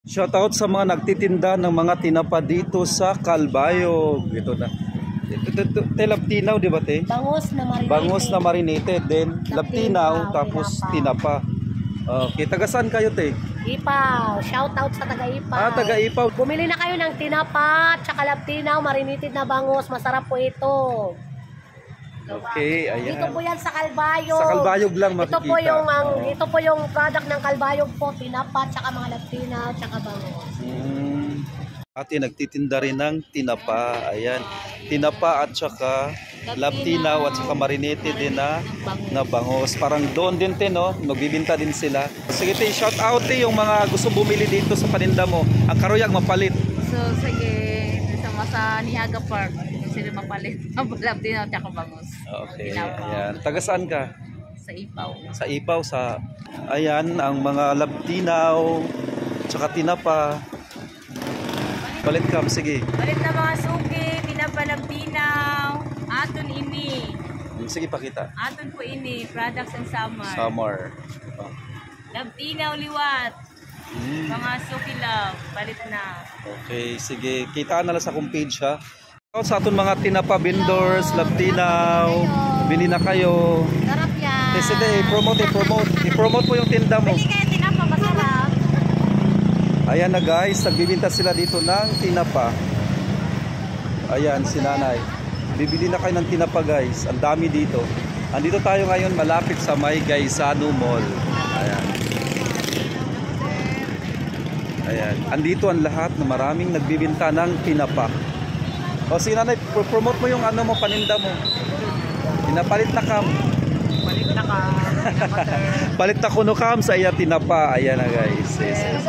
Shoutout sa mga nagtitinda ng mga tinapa dito sa Calbayog. Ito na. Ito laptinaw, di ba te? Bangus na marinated. Then laptinaw, tapos tinapa. Okay, taga saan kayo te? Ipaw, shoutout sa taga-Ipaw. Taga Ipaw. Bumili na kayo ng tinapa, tsaka laptinaw, marinated na bangus. Masarap po ito. Okay, ayan. Dito po yan sa Calbayog. Sa Calbayog lang makikita. Ito po yung product ng Calbayog po, tinapa, tsaka mga laptinaw, tsaka bangus. Ate nagtitinda rin ng tinapa. Ayan. Tinapa at saka laptinaw at saka marinated din na bangus. Parang doon din no? Magbibinta din sila. Sige te, shout out yung mga gusto bumili dito sa paninda mo. Ang karuyag mapalit. So sige, sama sa Niaga Park. Sila mapalit. Laptinaw at saka bangus. Okay. Ayan. Taga saan ka? Sa Ipaw. Sa Ipaw. Ayan, ang mga laptinaw tsaka tinapa. Palit kam, sige. Palit na mga suki, pinapalaptinaw, aton ini. Sige, pakita. Aton po ini, products and summer. Summer. Laptinaw liwat. Mga suki love, palit na. Okay, sige. Kitaan na lang sa akong page ha. Sa aton mga tinapa vendors, laptinaw, bili na kayo. Sarap yan. Sige, i-promote mo yung tinda mo. Bili kayo tinapa, masarap. Ayan na guys, nagbibinta sila dito ng tinapa. Ayan, si nanay. Bibili na kayo ng tinapa guys. Ang dami dito. Andito tayo ngayon malapit sa may Gaisano Mall. Ayan. Ayan. Andito ang lahat na maraming nagbibinta ng tinapa. O si nanay, promote mo yung ano mo, paninda mo. Pinapalit na kam. Palit na ka. Palit na kuno kam sa iya tinapa. Ayan na guys. Yes.